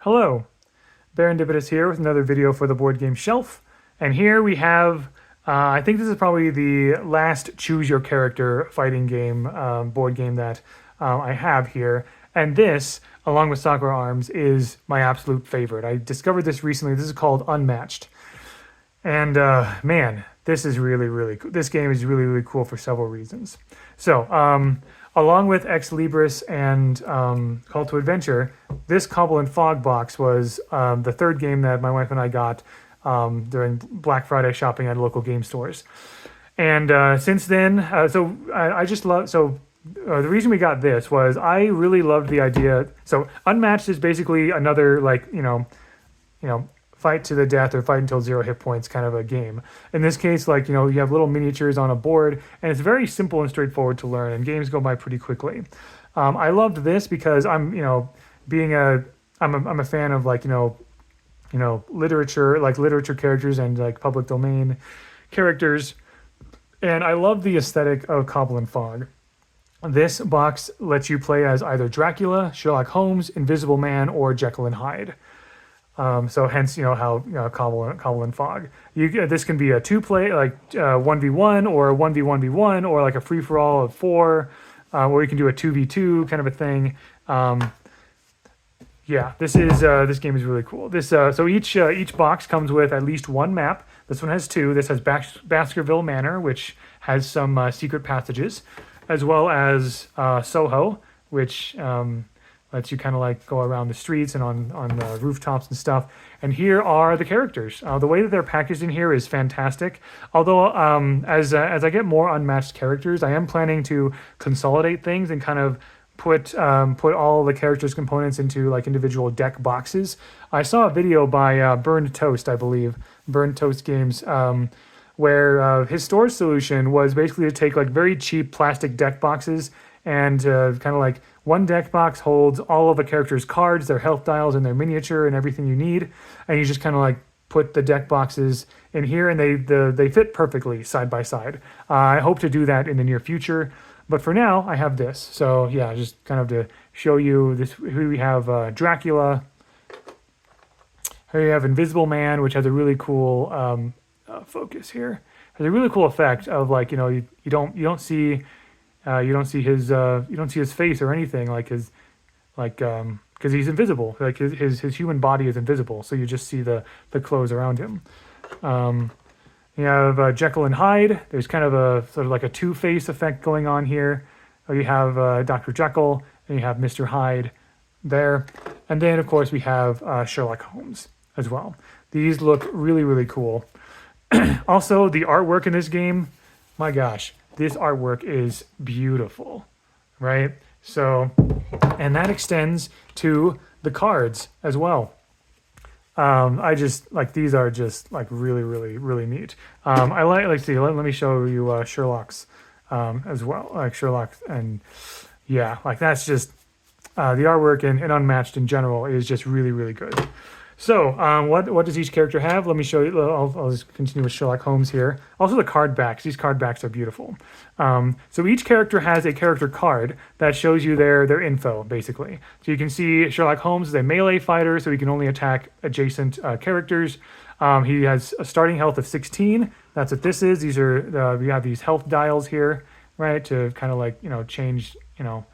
Hello, Barondibitus here with another video for the board game shelf. And here we have, I think this is probably the last choose your character fighting game, board game that I have here. And this, along with Soccer Arms, is my absolute favorite. I discovered this recently. This is called Unmatched. And man, this is really cool. This game is really cool for several reasons. So, along with Ex Libris and Call to Adventure, this Cobble and Fog box was the third game that my wife and I got during Black Friday shopping at local game stores. And since then, I just love. The reason we got this was I really loved the idea. So Unmatched is basically another fight to the death or fight until 0 hit points kind of a game. In this case, you have little miniatures on a board, and it's very simple and straightforward to learn, and games go by pretty quickly. I loved this because I'm a fan of literature characters and public domain characters, and I love the aesthetic of Cobble and Fog. This box lets you play as either Dracula, Sherlock Holmes, Invisible Man, or Jekyll and Hyde. So hence, how Cobble and Fog. This can be a 2-play, 1v1 or a 1v1v1 or like a free-for-all of 4, or you can do a 2v2 kind of a thing. This game is really cool. So each box comes with at least one map. This one has 2. This has Baskerville Manor, which has some secret passages, as well as Soho, which lets you kind of go around the streets and on the rooftops and stuff. And here are the characters. The way that they're packaged in here is fantastic. Although as I get more Unmatched characters, I am planning to consolidate things and kind of put all the characters' components into individual deck boxes. I saw a video by Burned Toast, I believe, Burned Toast Games, where his storage solution was basically to take very cheap plastic deck boxes and one deck box holds all of the characters' cards, their health dials, and their miniature and everything you need. And you just put the deck boxes in here, and they fit perfectly side by side. I hope to do that in the near future, but for now I have this. So yeah, just kind of to show you this. Here we have Dracula. Here you have Invisible Man, which has a really cool focus here. Has a really cool effect of you don't see. You don't see his face or anything because he's invisible. His human body is invisible, so you just see the clothes around him. You have Jekyll and Hyde. There's kind of a sort of a Two-Face effect going on here. You have Dr. Jekyll and you have Mr. Hyde there, and then of course we have Sherlock Holmes as well. These look really cool. Also, the artwork in this game, my gosh. This artwork is beautiful, right? So, and that extends to the cards as well. I just these are just really neat. Let me show you Sherlock's as well, Sherlock, and yeah, that's just the artwork and Unmatched in general is just really good. So, what does each character have? Let me show you. I'll just continue with Sherlock Holmes here. Also, the card backs. These card backs are beautiful. So each character has a character card that shows you their info, basically. So you can see Sherlock Holmes is a melee fighter, so he can only attack adjacent characters. He has a starting health of 16. That's what this is. These are we have these health dials here, right, to kind of change. So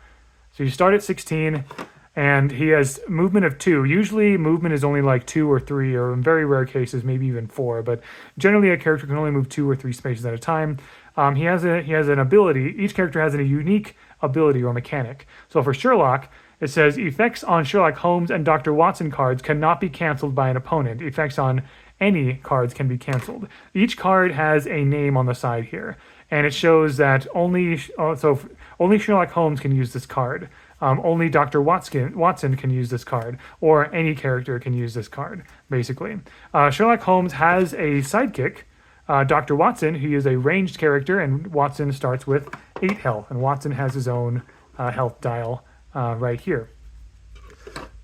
you start at 16. And he has movement of 2. Usually movement is only 2 or 3, or in very rare cases, maybe even 4. But generally a character can only move 2 or 3 spaces at a time. He has an ability. Each character has a unique ability or mechanic. So for Sherlock, it says effects on Sherlock Holmes and Dr. Watson cards cannot be canceled by an opponent. Effects on any cards can be canceled. Each card has a name on the side here. And it shows that only Sherlock Holmes can use this card. Only Dr. Watson can use this card, or any character can use this card, basically. Sherlock Holmes has a sidekick, Dr. Watson, who is a ranged character, and Watson starts with 8 health, and Watson has his own health dial right here.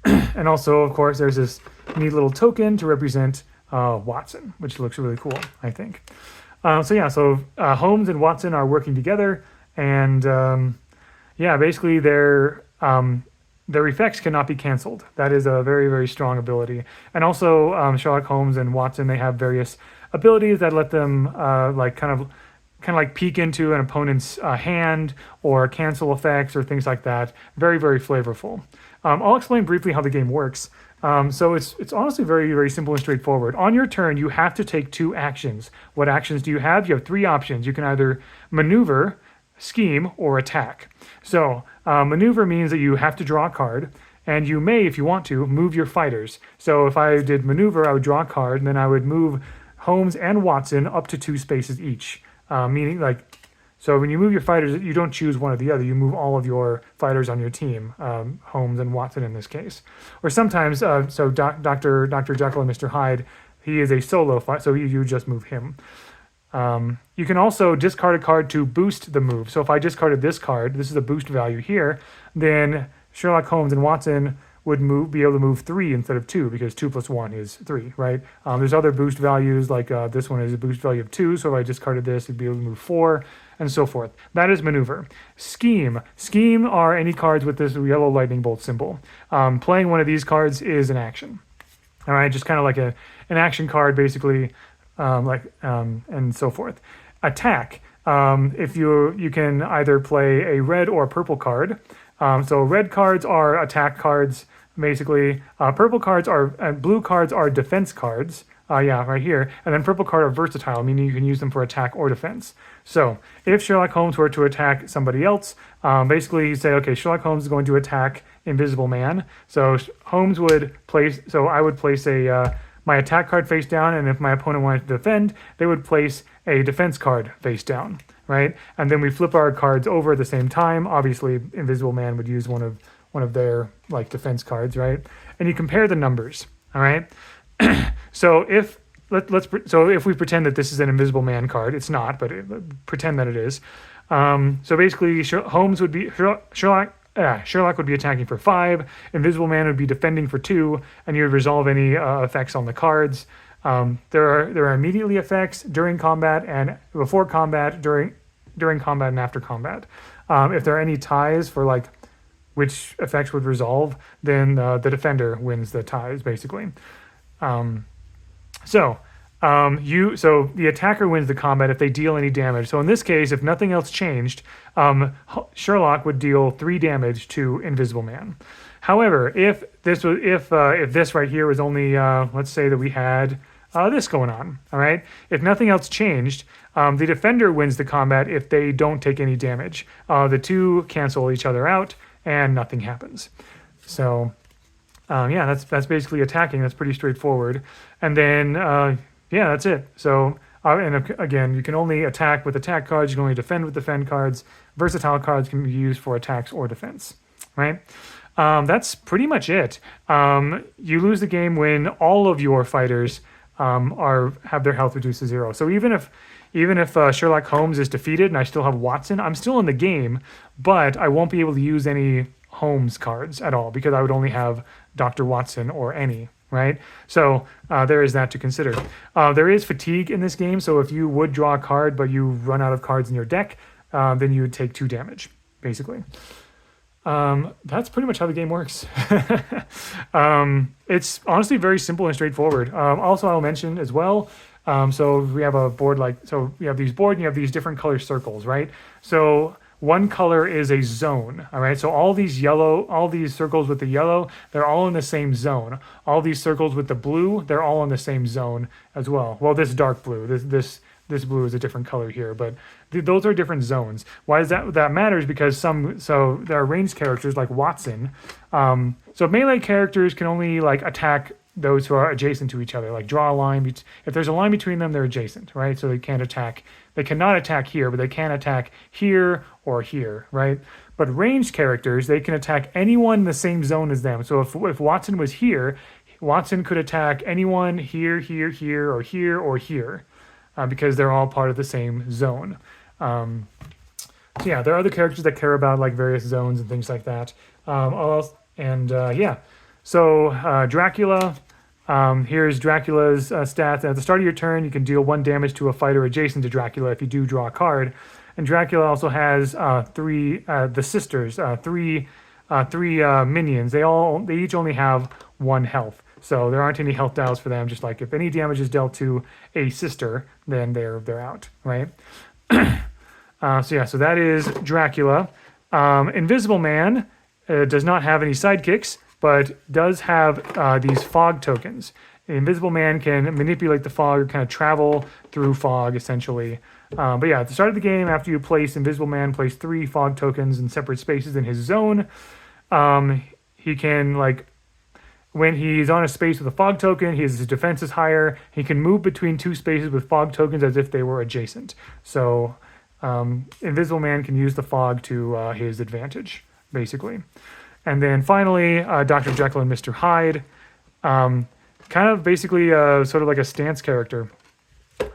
And also, of course, there's this neat little token to represent Watson, which looks really cool, I think. So Holmes and Watson are working together, and basically they're their effects cannot be canceled. That is a very, very strong ability. And also, Sherlock Holmes and Watson, they have various abilities that let them like kind of like peek into an opponent's hand or cancel effects or things like that. Very, very flavorful. I'll explain briefly how the game works. So it's honestly very, very simple and straightforward. On your turn, you have to take 2 actions. What actions do you have? You have 3 options. You can either maneuver, scheme, or attack. So maneuver means that you have to draw a card, and you may, if you want to, move your fighters. So if I did maneuver, I would draw a card, and then I would move Holmes and Watson up to 2 spaces each. Meaning, like, so when you move your fighters, you don't choose one or the other. You move all of your fighters on your team, Holmes and Watson in this case. Or sometimes, so Dr. Jekyll and Mr. Hyde, he is a solo fight, so you just move him. You can also discard a card to boost the move. So if I discarded this card, this is a boost value here, then Sherlock Holmes and Watson would be able to move 3 instead of 2 because 2 plus 1 is 3, right? There's other boost values like this one is a boost value of 2, so if I discarded this, it'd be able to move 4 and so forth. That is maneuver. Scheme. Scheme are any cards with this yellow lightning bolt symbol. Playing one of these cards is an action. All right, just kind of like an action card basically, and so forth. Attack. If you can either play a red or a purple card. So red cards are attack cards, basically. Purple cards blue cards are defense cards. Right here. And then purple card are versatile, meaning you can use them for attack or defense. So if Sherlock Holmes were to attack somebody else, basically you say, okay, Sherlock Holmes is going to attack Invisible Man. So Holmes would place, so I would place my attack card face down, and if my opponent wanted to defend, they would place a defense card face down, right? And then we flip our cards over at the same time. Obviously, Invisible Man would use one of their like defense cards, right? And you compare the numbers, all right? So if we pretend that this is an Invisible Man card, it's not, but pretend that it is. So basically, Holmes would be Sherlock would be attacking for 5. Invisible Man would be defending for 2, and you would resolve any effects on the cards. There are immediately effects during combat and before combat, during combat and after combat. If there are any ties for like which effects would resolve, then the defender wins the ties basically. So the attacker wins the combat if they deal any damage. So in this case, if nothing else changed, Sherlock would deal 3 damage to Invisible Man. However, if this right here was only let's say that we had this going on, all right? If nothing else changed, the defender wins the combat if they don't take any damage. The 2 cancel each other out, and nothing happens. So that's basically attacking. That's pretty straightforward. And then that's it. So and again, you can only attack with attack cards. You can only defend with defend cards. Versatile cards can be used for attacks or defense, right? That's pretty much it. You lose the game when all of your fighters have their health reduced to 0. So even if Sherlock Holmes is defeated and I still have Watson, I'm still in the game, but I won't be able to use any Holmes cards at all because I would only have Dr. Watson or any, right? So there is that to consider. There is fatigue in this game, so if you would draw a card but you run out of cards in your deck, then you would take 2 damage, basically. That's pretty much how the game works. It's honestly very simple and straightforward. Also, I'll mention as well, so we have a board you have these boards and you have these different color circles, right? So one color is a zone, all right? So all these circles with the yellow, they're all in the same zone. All these circles with the blue, they're all in the same zone as well. Well, this dark blue, this blue is a different color here, but those are different zones. Why is that matters? Because there are ranged characters like Watson. So melee characters can only like attack those who are adjacent to each other, like draw a line. If there's a line between them, they're adjacent, right? So they cannot attack here, but they can attack here or here, right? But ranged characters, they can attack anyone in the same zone as them. So if Watson was here, Watson could attack anyone here, here, here, or here, or here. Because they're all part of the same zone. There are other characters that care about like various zones and things like that. So Dracula, here's Dracula's stats. At the start of your turn, you can deal 1 damage to a fighter adjacent to Dracula if you do draw a card. And Dracula also has 3 the sisters, 3 three minions. They each only have 1 health. So there aren't any health dials for them. Just like if any damage is dealt to a sister, then they're out, right? So that is Dracula. Invisible Man does not have any sidekicks, but does have these fog tokens. The Invisible Man can manipulate the fog or kind of travel through fog, essentially. But yeah, at the start of the game, after you place Invisible Man, place 3 fog tokens in separate spaces in his zone. He can, like, when he's on a space with a fog token, his defense is higher. He can move between 2 spaces with fog tokens as if they were adjacent. So Invisible Man can use the fog to his advantage, basically. And then finally, Dr. Jekyll and Mr. Hyde. Kind of basically sort of like a stance character,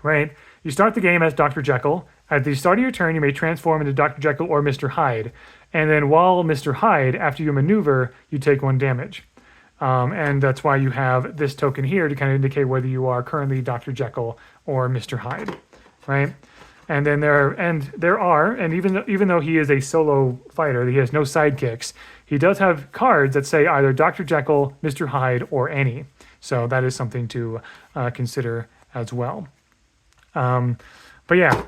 right? You start the game as Dr. Jekyll. At the start of your turn, you may transform into Dr. Jekyll or Mr. Hyde. And then while Mr. Hyde, after you maneuver, you take 1 damage. And that's why you have this token here to kind of indicate whether you are currently Dr. Jekyll or Mr. Hyde, right? And then even though he is a solo fighter, he has no sidekicks, he does have cards that say either Dr. Jekyll, Mr. Hyde, or any. So that is something to consider as well. But yeah,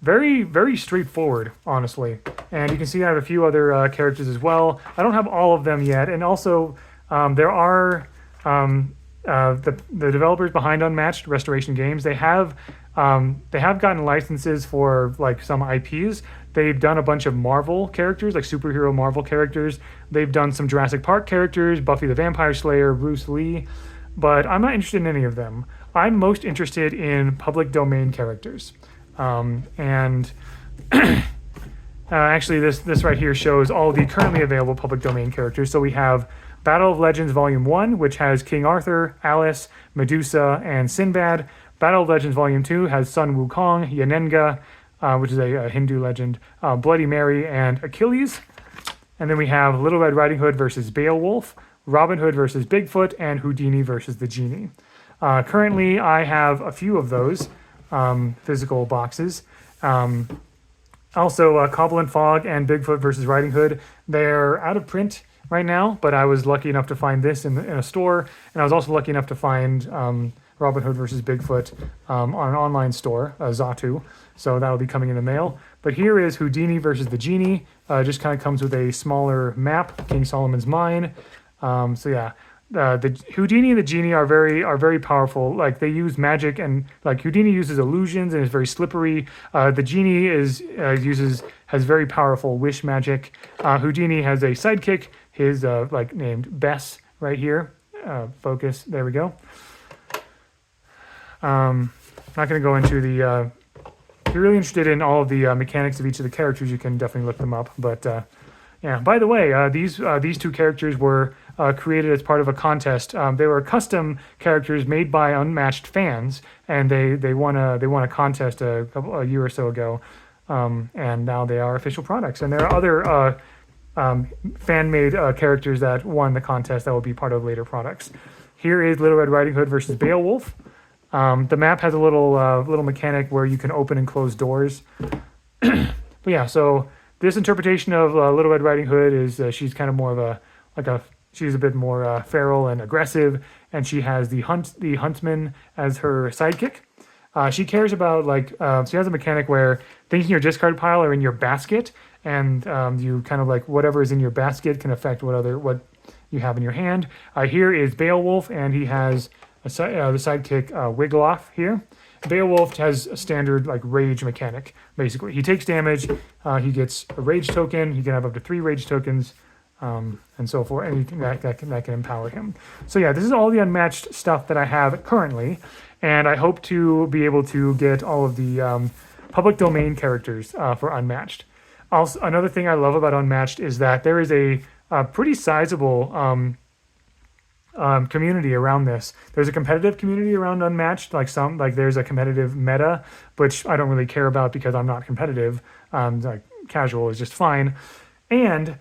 very, very straightforward, honestly. And you can see I have a few other characters as well. I don't have all of them yet. And also, there are the developers behind Unmatched Restoration Games. They have gotten licenses for like some IPs. They've done a bunch of Marvel characters, like superhero Marvel characters. They've done some Jurassic Park characters, Buffy the Vampire Slayer, Bruce Lee. But I'm not interested in any of them. I'm most interested in public domain characters. Actually, this right here shows all the currently available public domain characters. So we have Battle of Legends Volume 1, which has King Arthur, Alice, Medusa, and Sinbad. Battle of Legends Volume 2 has Sun Wukong, Yanenga, which is a Hindu legend, Bloody Mary, and Achilles. And then we have Little Red Riding Hood versus Beowulf, Robin Hood versus Bigfoot, and Houdini versus the Genie. Currently, I have a few of those physical boxes. Also, Cobble and Fog and Bigfoot versus Riding Hood, they're out of print right now, but I was lucky enough to find this in a store, and I was also lucky enough to find Robin Hood versus Bigfoot on an online store, Zatu, so that'll be coming in the mail. But here is Houdini versus the Genie. Just kind of comes with a smaller map, King Solomon's Mine. The Houdini and the Genie are very powerful. Like, they use magic, and like Houdini uses illusions and is very slippery. The Genie has very powerful wish magic. Houdini has a sidekick, his named Bess right here. Focus. There we go. Not going to go into the. If you're really interested in all of the mechanics of each of the characters, you can definitely look them up. But yeah. By the way, these 2 characters were created as part of a contest. They were custom characters made by Unmatched fans, and they won a contest a year or so ago, and now they are official products. And there are other fan-made characters that won the contest that will be part of later products. Here is Little Red Riding Hood versus Beowulf. The map has a little mechanic where you can open and close doors. But yeah, so this interpretation of Little Red Riding Hood is she's kind of more of she's a bit more feral and aggressive, and she has the huntsman as her sidekick. She cares about she has a mechanic where things in your discard pile are in your basket, and you kind of whatever is in your basket can affect what you have in your hand. Here is Beowulf, and he has the sidekick Wiggloff here. Beowulf has a standard rage mechanic. Basically, he takes damage. He gets a rage token. He can have up to 3 rage tokens, and so forth. Anything that can empower him. So yeah, this is all the Unmatched stuff that I have currently, and I hope to be able to get all of the public domain characters for Unmatched. Also, another thing I love about Unmatched is that there is a pretty sizable community around this. There's a competitive community around Unmatched, there's a competitive meta, which I don't really care about because I'm not competitive. Casual is just fine. And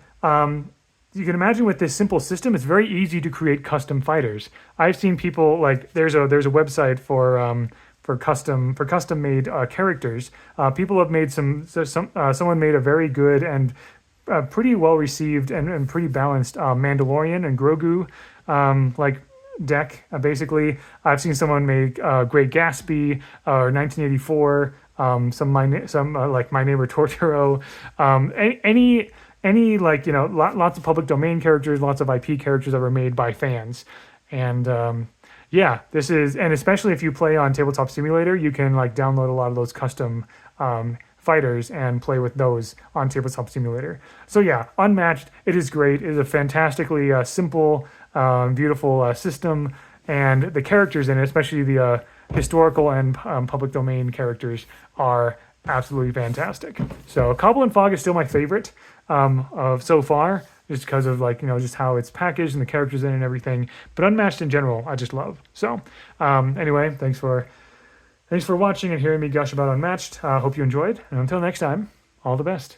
you can imagine with this simple system, it's very easy to create custom fighters. I've seen people there's a website for custom made characters. People have made someone made a very good and pretty well received and pretty balanced Mandalorian and Grogu like deck. Basically, I've seen someone make Great Gatsby or 1984. Some like My Neighbor Totoro. Any like lots of public domain characters, lots of IP characters that were made by fans, and yeah, this is, and especially if you play on Tabletop Simulator, you can like download a lot of those custom fighters and play with those on Tabletop Simulator. So yeah, Unmatched, it is great. It is a fantastically simple, beautiful system, and the characters in it, especially the historical and public domain characters, are absolutely fantastic. So Cobble and Fog is still my favorite of so far, just because of like just how it's packaged and the characters in it and everything. But Unmatched in general, I just love. So anyway, thanks for watching and hearing me gush about Unmatched. Hope you enjoyed, and until next time, all the best.